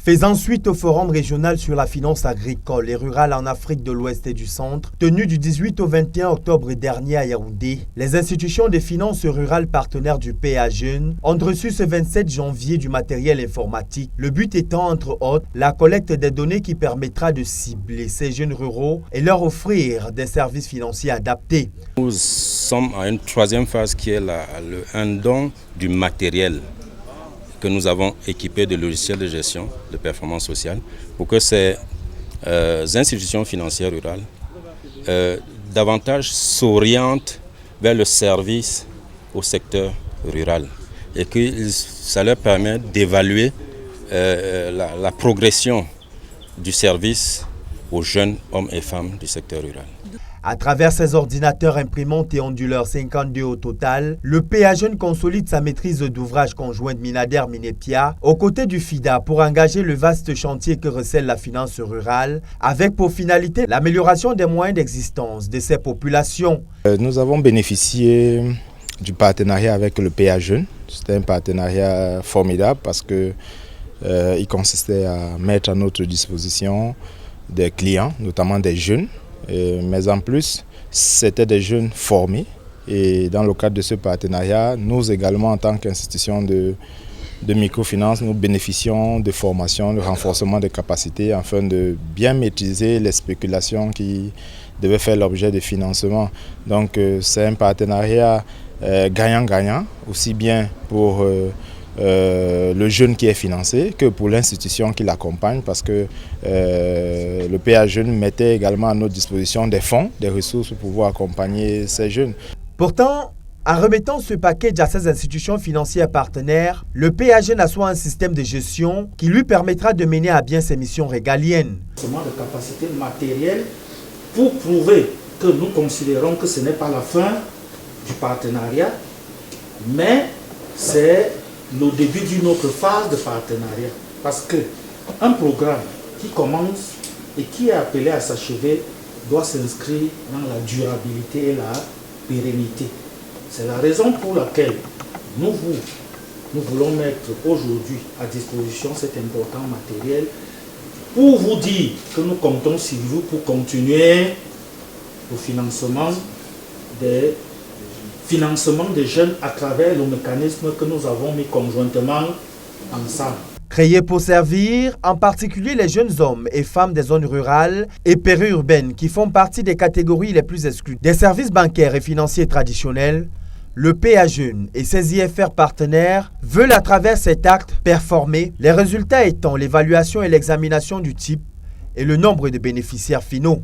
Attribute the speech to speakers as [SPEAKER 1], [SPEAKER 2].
[SPEAKER 1] Faisant suite au forum régional sur la finance agricole et rurale en Afrique de l'Ouest et du Centre, tenu du 18 au 21 octobre dernier à Yaoundé, les institutions de finances rurales partenaires du PA Jeunes ont reçu ce 27 janvier du matériel informatique. Le but étant, entre autres, la collecte des données qui permettra de cibler ces jeunes ruraux et leur offrir des services financiers adaptés.
[SPEAKER 2] Nous sommes à une troisième phase qui est un don du matériel que nous avons équipé de logiciels de gestion de performance sociale pour que ces institutions financières rurales davantage s'orientent vers le service au secteur rural et que ça leur permet d'évaluer la progression du service aux jeunes hommes et femmes du secteur rural.
[SPEAKER 1] À travers ses ordinateurs imprimantes et onduleurs 52 au total, le PA Jeunes consolide sa maîtrise d'ouvrage conjointe Minader-Minepia aux côtés du FIDA pour engager le vaste chantier que recèle la finance rurale avec pour finalité l'amélioration des moyens d'existence de ces populations.
[SPEAKER 3] Nous avons bénéficié du partenariat avec le PA Jeunes. C'était un partenariat formidable parce que il consistait à mettre à notre disposition des clients, notamment des jeunes. Mais en plus, c'était des jeunes formés et dans le cadre de ce partenariat, nous également en tant qu'institution de microfinance, nous bénéficions de formations, de renforcement des capacités afin de bien maîtriser les spéculations qui devaient faire l'objet de financement. Donc c'est un partenariat gagnant-gagnant, aussi bien pour le jeune qui est financé que pour l'institution qui l'accompagne parce que le PA Jeunes mettait également à notre disposition des fonds, des ressources pour pouvoir accompagner ces jeunes.
[SPEAKER 1] Pourtant, en remettant ce package à ces institutions financières partenaires, le PA Jeunes assoit un système de gestion qui lui permettra de mener à bien ses missions régaliennes.
[SPEAKER 4] De capacité matérielle pour prouver que nous considérons que ce n'est pas la fin du partenariat, mais c'est le début d'une autre phase de partenariat. Parce qu'un programme qui commence et qui est appelé à s'achever doit s'inscrire dans la durabilité et la pérennité. C'est la raison pour laquelle nous voulons mettre aujourd'hui à disposition cet important matériel pour vous dire que nous comptons sur vous pour continuer le financement des jeunes à travers le mécanisme que nous avons mis conjointement ensemble.
[SPEAKER 1] Créé pour servir, en particulier les jeunes hommes et femmes des zones rurales et périurbaines qui font partie des catégories les plus exclues des services bancaires et financiers traditionnels, le PA Jeunes et ses IFR partenaires veulent à travers cet acte performer, les résultats étant l'évaluation et l'examination du type et le nombre de bénéficiaires finaux.